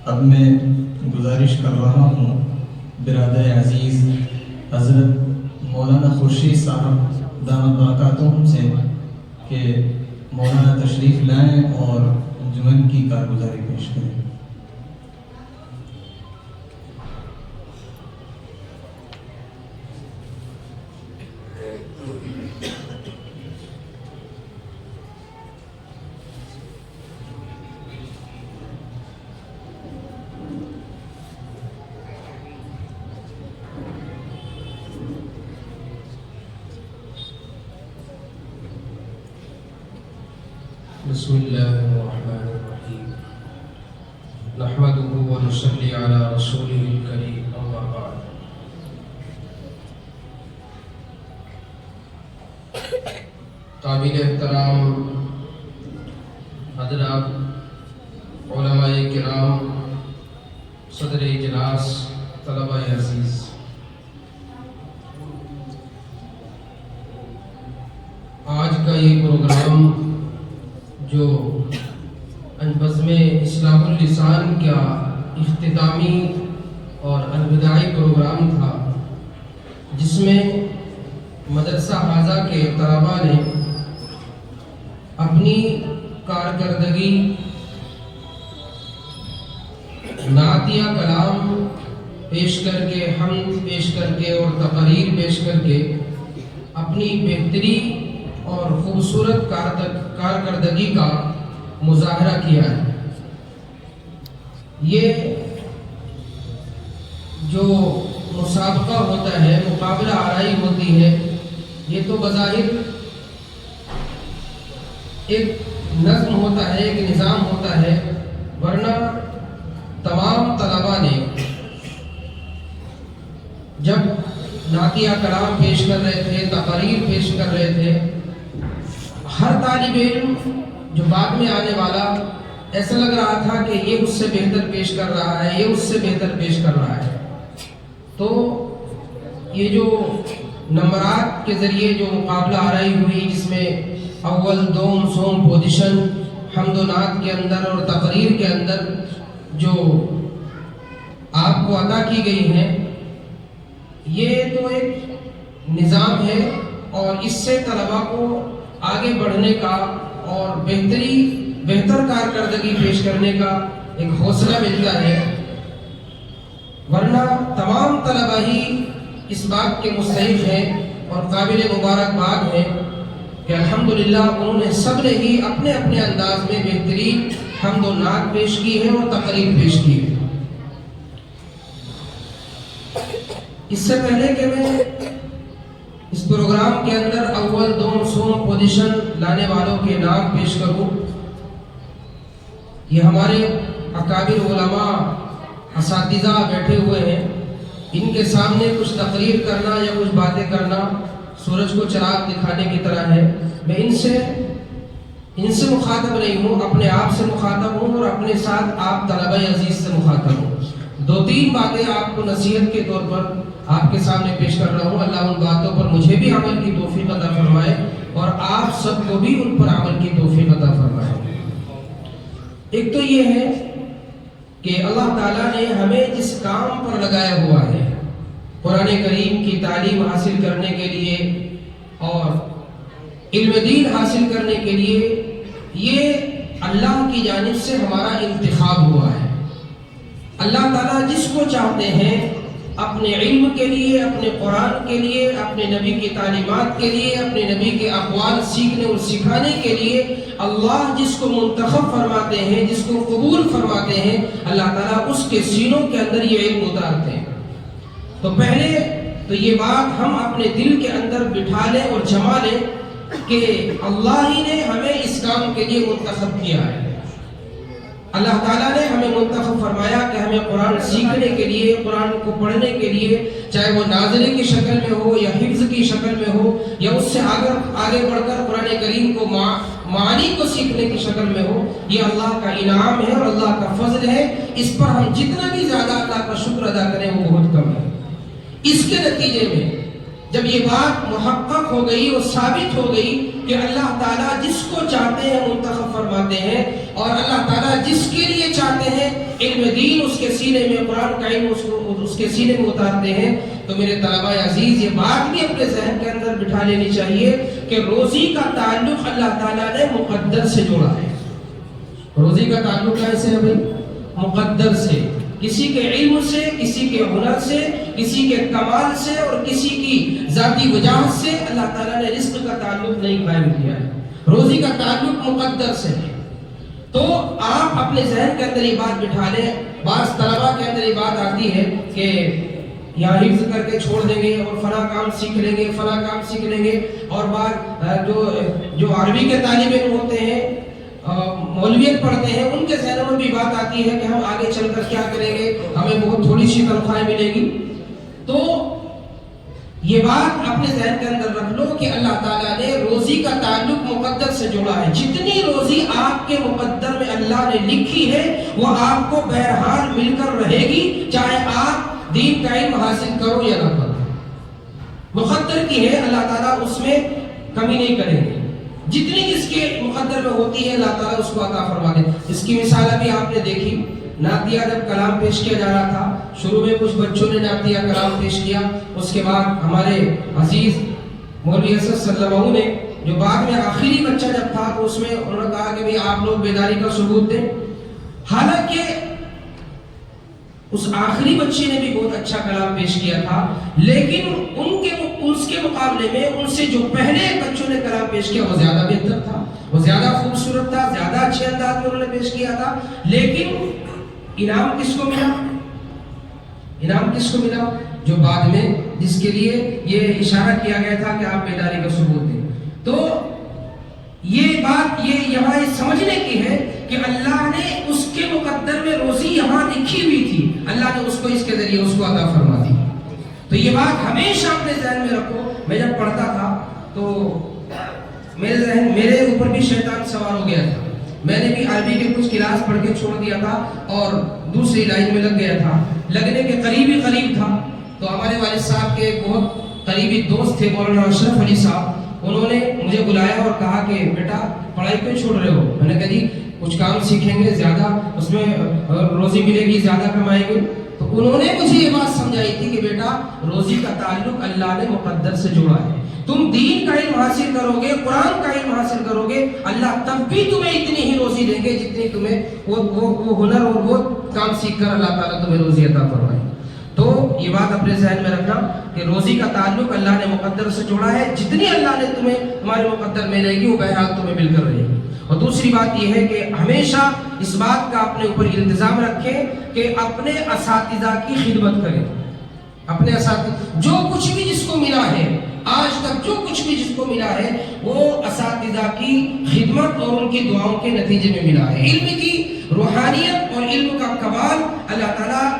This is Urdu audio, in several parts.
اب میں گزارش کر رہا ہوں برادر عزیز حضرت مولانا خورشید صاحب دامت برکاتہم سے کہ مولانا تشریف لائیں اور انجمن کی کارگزاری پیش کریں۔ بسم اللہ الرحمن الرحیم نحمده ونصلی علی رسوله الکریم اما بعد۔ قابل احترام حضرات، علماء کرام، صدر اجلاس، طلباء عزیز، آج کا یہ پروگرام جو بزم اصلاح اللسان کا اختتامی اور الوداعی پروگرام تھا، جس میں مدرسہ حاضہ کے طلباء نے اپنی کارکردگی، نعتیہ کلام پیش کر کے، حمد پیش کر کے اور تقریر پیش کر کے اپنی بہتری اور خوبصورت کارکردگی کا مظاہرہ کیا ہے۔ یہ جو مسابقہ ہوتا ہے، مقابلہ آرائی ہوتی ہے، یہ تو بظاہر ایک نظم ہوتا ہے، ایک نظام ہوتا ہے، ورنہ تمام طلباء نے جب نعتیہ کلام پیش کر رہے تھے، تقریر پیش کر رہے تھے، ہر طالب علم جو بعد میں آنے والا ایسا لگ رہا تھا کہ یہ اس سے بہتر پیش کر رہا ہے، یہ اس سے بہتر پیش کر رہا ہے۔ تو یہ جو نمبرات کے ذریعے جو مقابلہ آرائی ہوئی، جس میں اول، دوم، سوم پوزیشن حمد و نعت کے اندر اور تقریر کے اندر جو آپ کو عطا کی گئی ہے، یہ تو ایک نظام ہے اور اس سے طلباء کو آگے بڑھنے کا اور بہتر کارکردگی پیش کرنے کا ایک حوصلہ ملتا ہے، ورنہ تمام طلباء ہی اس بات کے مستحق ہیں اور قابل مبارکباد ہیں کہ الحمدللہ انہوں نے سب نے ہی اپنے اپنے انداز میں بہترین حمد و نعت پیش کی ہے اور تقریر پیش کی ہے۔ اس سے پہلے کہ میں اس پروگرام کے اندر اول، دوم، سوم پوزیشن لانے والوں کے نام پیش کروں، یہ ہمارے اکابر علماء، اساتذہ بیٹھے ہوئے ہیں، ان کے سامنے کچھ تقریر کرنا یا کچھ باتیں کرنا سورج کو چراغ دکھانے کی طرح ہے۔ میں ان سے مخاطب نہیں ہوں، اپنے آپ سے مخاطب ہوں اور اپنے ساتھ آپ طلبہ عزیز سے مخاطب ہوں۔ دو تین باتیں آپ کو نصیحت کے طور پر آپ کے سامنے پیش کر رہا ہوں۔ اللہ ان باتوں پر مجھے بھی عمل کی توفیق عطا فرمائے اور آپ سب کو بھی ان پر عمل کی توفیق عطا فرمائے۔ ایک تو یہ ہے کہ اللہ تعالیٰ نے ہمیں جس کام پر لگایا ہوا ہے، قرآن کریم کی تعلیم حاصل کرنے کے لیے اور علم دین حاصل کرنے کے لیے، یہ اللہ کی جانب سے ہمارا انتخاب ہوا ہے۔ اللہ تعالیٰ جس کو چاہتے ہیں اپنے علم کے لیے، اپنے قرآن کے لیے، اپنے نبی کی تعلیمات کے لیے، اپنے نبی کے اقوال سیکھنے اور سکھانے کے لیے، اللہ جس کو منتخب فرماتے ہیں، جس کو قبول فرماتے ہیں، اللہ تعالیٰ اس کے سینوں کے اندر یہ علم اتارتے ہیں۔ تو پہلے تو یہ بات ہم اپنے دل کے اندر بٹھا لیں اور جما لیں کہ اللہ ہی نے ہمیں اس کام کے لیے منتخب کیا ہے۔ اللہ تعالیٰ نے ہمیں منتخب فرمایا کہ ہمیں قرآن سیکھنے کے لیے، قرآن کو پڑھنے کے لیے، چاہے وہ نازلے کی شکل میں ہو یا حفظ کی شکل میں ہو یا اس سے آگے بڑھ کر قرآن کریم کو معانی کو سیکھنے کی شکل میں ہو، یہ اللہ کا انعام ہے اور اللہ کا فضل ہے۔ اس پر ہم جتنا بھی زیادہ اللہ کا شکر ادا کریں وہ بہت کم ہے۔ اس کے نتیجے میں جب یہ بات محقق ہو گئی اور ثابت ہو گئی کہ اللہ تعالیٰ جس کو چاہتے ہیں منتخب فرماتے ہیں اور اللہ تعالیٰ جس کے لیے چاہتے ہیں علم دین اس کے سینے میں، قرآن کا علم اس کے سینے میں اتارتے ہیں، تو میرے طلبہ عزیز یہ بات بھی اپنے ذہن کے اندر بٹھا لینی چاہیے کہ روزی کا تعلق اللہ تعالیٰ نے مقدر سے جوڑا ہے۔ روزی کا تعلق کیسے ہے بھائی؟ مقدر سے، کسی کے علم سے، کسی کے ہنر سے، کسی کے کمال سے اور کسی کی ذاتی وجاہت سے اللہ تعالیٰ نے رزق کا تعلق نہیں قائم کیا ہے۔ روزی کا تعلق مقدر سے ہے۔ تو آپ اپنے ذہن کے اندر یہ بات بٹھا لیں۔ بعض طلباء کے اندر یہ بات آتی ہے کہ یہاں حفظ کر کے چھوڑ دیں گے اور فلاں کام سیکھ لیں گے، فلاں کام سیکھ لیں گے، اور بعض جو عربی کے طالب علم ہوتے ہیں، مولویت پڑھتے ہیں، ان کے ذہنوں میں بھی بات آتی ہے کہ ہم آگے چل کر کیا کریں گے، ہمیں بہت تھوڑی سی تنخواہیں ملے گی۔ تو یہ بات اپنے ذہن کے اندر رکھ لو کہ اللہ تعالیٰ نے روزی کا تعلق مقدر سے جوڑا ہے۔ جتنی روزی آپ کے مقدر میں اللہ نے لکھی ہے وہ آپ کو بہرحال مل کر رہے گی، چاہے آپ دین کا علم حاصل کرو یا نہ کرو۔ مقدر کی ہے، اللہ تعالیٰ اس میں کمی نہیں کریں گے۔ جتنی جس کے مقدر میں ہوتی ہے اللہ تعالیٰ اس کو عطا فرما دے۔ اس کی مثال ابھی آپ نے دیکھی، نعتیہ جب کلام پیش کیا جا رہا تھا، شروع میں کچھ بچوں نے نعتیہ کلام پیش کیا، اس کے بعد ہمارے عزیز مولوی اسد صلی اللہ علیہ نے جو بعد میں آخری بچہ جب تھا تو اس میں انہوں نے کہا کہ آپ لوگ بیداری کا ثبوت دیں۔ حالانکہ اس آخری بچے نے بھی بہت اچھا کلام پیش کیا تھا، لیکن اس کے مقابلے میں ان سے جو پہلے بچوں نے کلام پیش کیا وہ زیادہ بہتر تھا، وہ زیادہ خوبصورت تھا، زیادہ اچھے انداز میں انہوں نے پیش کیا تھا۔ لیکن انعام کس کو ملا؟ انعام کس کو ملا؟ جو بعد میں جس کے لیے یہ اشارہ کیا گیا تھا کہ آپ بیداری کا ثبوت دیں۔ تو یہ بات یہاں سمجھنے کی ہے کہ اللہ نے اس کے مقدر میں روزی یہاں لکھی ہوئی تھی، اللہ نے اس کو اس کے ذریعے اس کو عطا فرما دی۔ تو یہ بات ہمیشہ اپنے ذہن میں رکھو۔ میں جب پڑھتا تھا تو میرے اوپر بھی شیطان سوار ہو گیا تھا۔ میں نے بھی عربی کے کچھ کلاس پڑھ کے چھوڑ دیا تھا اور دوسری لائن میں لگ گیا تھا، لگنے کے قریب تھا۔ تو ہمارے والد صاحب کے ایک بہت قریبی دوست تھے مولانا اشرف علی صاحب، انہوں نے مجھے بلایا اور کہا کہ بیٹا پڑھائی کیوں چھوڑ رہے ہو؟ میں نے کہا جی کچھ کام سیکھیں گے، زیادہ اس میں روزی ملے گی، زیادہ کمائیں گے۔ تو انہوں نے مجھے یہ بات سمجھائی تھی کہ بیٹا روزی کا تعلق اللہ نے مقدر سے جوڑا ہے۔ تم دین کا علم حاصل کرو گے، قرآن کا علم حاصل کرو گے، اللہ تب بھی تمہیں اتنی ہی روزی دیں گے جتنی تمہیں وہ ہنر اور وہ کام سیکھ کر اللہ تعالیٰ تمہیں روزی عطا فرمائے۔ تو یہ بات اپنے ذہن میں رکھنا کہ روزی کا تعلق اللہ نے مقدر سے جوڑا ہے، جتنی اللہ نے تمہارے مقدر میں رہے گی وہ بہرحال تمہیں مل کر رہے گی۔ اور دوسری بات یہ ہے کہ ہمیشہ اس بات کا اپنے اوپر التزام رکھیں کہ اپنے اساتذہ کی خدمت کریں۔ اپنے اساتذہ جو کچھ بھی جس کو ملا ہے، آج تک جو کچھ بھی جس کو ملا ہے وہ اساتذہ کی خدمت اور ان کی دعاؤں کے نتیجے میں ملا ہے۔ علم کی روحانیت اور علم کا کمال اللہ تعالیٰ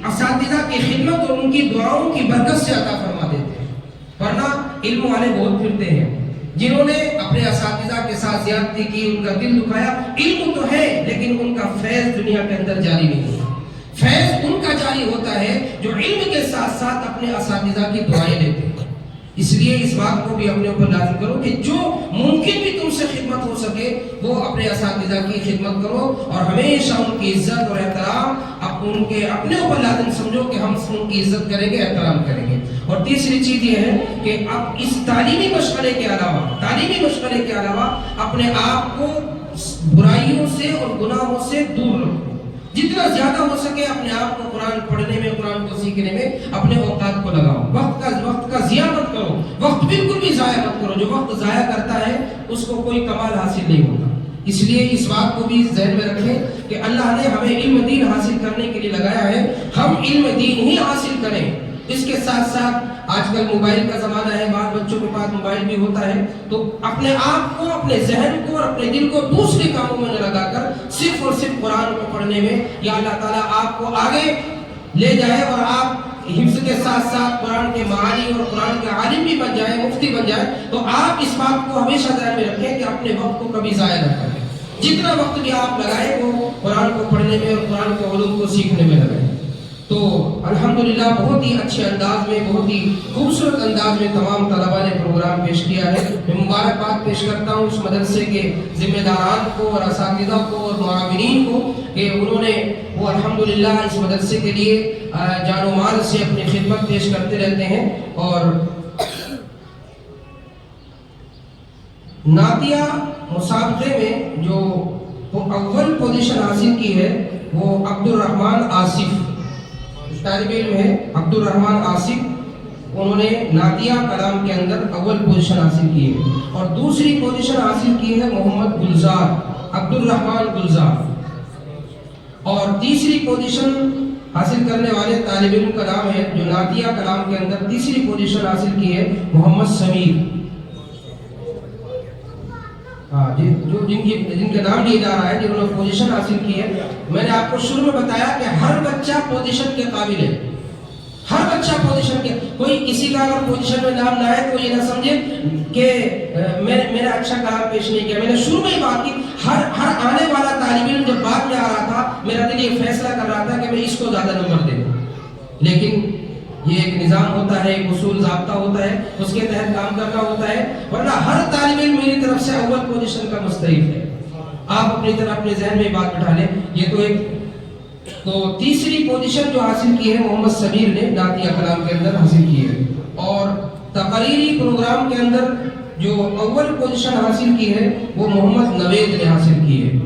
اساتذہ کی خدمت اور ان کی دعاؤں کی برکت سے عطا فرما دیتے ہیں۔ ورنہ علم والے بہت پھرتے ہیں جنہوں نے اپنے اساتذہ کے ساتھ زیادتی کی، ان کا دل دکھایا۔ علم تو ہے لیکن ان کا فیض دنیا کے اندر جاری نہیں ہے۔ فیض ان کا جاری ہوتا ہے جو علم کے ساتھ ساتھ اپنے اساتذہ کی دعائیں لیتے ہیں۔ اس لیے اس بات کو بھی اپنے اوپر لازم کرو کہ جو ممکن بھی تم سے خدمت ہو سکے وہ اپنے اساتذہ کی خدمت کرو، اور ہمیشہ ان کی عزت اور احترام ان کے اپنے اوپر لازم سمجھو کہ ہم ان کی عزت کریں گے، احترام کریں گے۔ اور تیسری چیز یہ ہے کہ اب اس تعلیمی مشغلے کے علاوہ اپنے آپ کو برائیوں سے اور گناہوں سے دور رکھو۔ جتنا زیادہ ہو سکے اپنے آپ کو قرآن پڑھنے میں، قرآن کو سیکھنے میں اپنے اوقات کو لگاؤ۔ وقت کا ضیاع مت کرو، وقت بالکل بھی ضائع مت کرو۔ جو وقت ضائع کرتا ہے اس کو کوئی کمال حاصل نہیں ہوتا۔ اس لیے اس بات کو بھی ذہن میں رکھیں کہ اللہ نے ہمیں علم دین حاصل کرنے کے لیے لگایا ہے، ہم علم دین ہی حاصل کریں۔ اس کے ساتھ ساتھ آج کل موبائل کا زمانہ ہے، بعض بچوں کے پاس موبائل بھی ہوتا ہے، تو اپنے آپ کو، اپنے ذہن کو اور اپنے دل کو دوسرے کاموں میں نہ لگا کر صرف اور صرف قرآن کو پڑھنے میں، یا اللہ تعالیٰ آپ کو آگے لے جائے اور آپ حفظ کے ساتھ ساتھ قرآن کے معانی اور قرآن کے عالم بھی بن جائے، مفتی بن جائے، تو آپ اس بات کو ہمیشہ ذہن میں رکھیں کہ اپنے وقت کو کبھی ضائع نہ کریں۔ جتنا وقت بھی آپ لگائیں وہ قرآن کو پڑھنے میں اور قرآن کے علوم کو سیکھنے میں لگائیں۔ تو الحمدللہ بہت ہی اچھے انداز میں، بہت ہی خوبصورت انداز میں تمام طلباء نے پروگرام پیش کیا ہے. میں مبارکباد پیش کرتا ہوں اس مدرسے کے ذمہ داران کو اور اساتذہ کو اور معاونین کو کہ انہوں نے وہ الحمدللہ اس مدرسے کے لیے جان و مال سے اپنی خدمت پیش کرتے رہتے ہیں. اور نعتیہ مسابقے میں جو اول پوزیشن حاصل کی ہے وہ عبد الرحمن آصف طالب علم ہے. عبد الرحمن آصف انہوں نے نعتیہ کلام کے اندر اول پوزیشن حاصل کی ہے. اور دوسری پوزیشن حاصل کی ہے محمد گلزار، عبد الرحمن گلزار. اور تیسری پوزیشن حاصل کرنے والے طالب علم کا نام ہے جو نعتیہ کلام کے اندر تیسری پوزیشن حاصل کی ہے محمد سمیر. جن کا نام لیا جا رہا ہے جنہوں نے پوزیشن حاصل کی ہے. میں نے آپ کو شروع میں بتایا کہ ہر بچہ پوزیشن کے قابل ہے، ہر بچہ پوزیشن کے. کوئی کسی کا اگر پوزیشن میں نام نہ ہے تو یہ نہ سمجھے کہ میرا اچھا کلام پیش نہیں کیا. میں نے شروع میں ہی بات کی، ہر آنے والا طالب علم جب بعد میں آ رہا تھا میرا دل یہ فیصلہ کر رہا تھا کہ میں اس کو زیادہ نمبر دے دوں. لیکن یہ ایک نظام ہوتا ہے، ایک اصول ضابطہ ہوتا ہے، اس کے تحت کام کرنا ہوتا ہے. ورنہ ہر طالب علم میری طرف سے اول پوزیشن کا مستحق ہے. آپ اپنی طرف اپنے ذہن میں بات بٹھا لیں. یہ تو ایک تو تیسری پوزیشن جو حاصل کی ہے محمد سمیر نے نعتیہ کلام کے اندر حاصل کی ہے. اور تقریری پروگرام کے اندر جو اول پوزیشن حاصل کی ہے وہ محمد نوید نے حاصل کی ہے.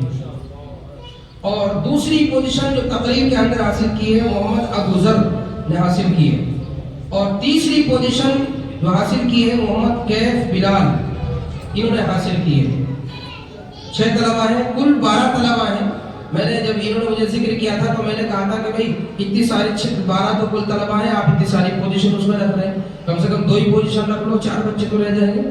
اور دوسری پوزیشن جو تقریر کے اندر حاصل کی ہے محمد ابو ذر نے حاصل کی ہے. اور تیسری پوزیشن جو حاصل کی ہے محمد کیف بلال، انہوں نے حاصل کی ہے. 6 طلبہ ہیں، کل 12 طلبہ ہیں. میں نے جب انہوں نے مجھے ذکر کیا تھا تو میں نے کہا تھا کہ بھائی اتنی ساری 12 تو کل طلبہ ہیں، آپ اتنی ساری پوزیشن اس میں رکھ رہے ہیں، کم سے کم 2 ہی پوزیشن رکھ لو، 4 بچے تو رہ جائیں گے.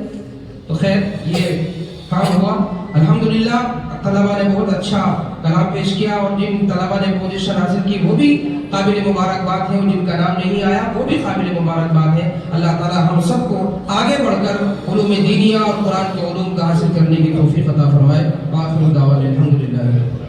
تو خیر یہ کام ہوا. الحمدللہ طلبہ نے بہت اچھا کلام پیش کیا. اور جن طلبہ نے پوزیشن حاصل کی وہ بھی قابل مبارکباد ہیں، جن کا نام نہیں آیا وہ بھی قابل مبارکباد ہیں. اللہ تعالی ہم سب کو آگے بڑھ کر علوم دینیہ اور قرآن کے علوم کا حاصل کرنے کی توفیق عطا فرمائے. آخر دعوانا الحمدللہ.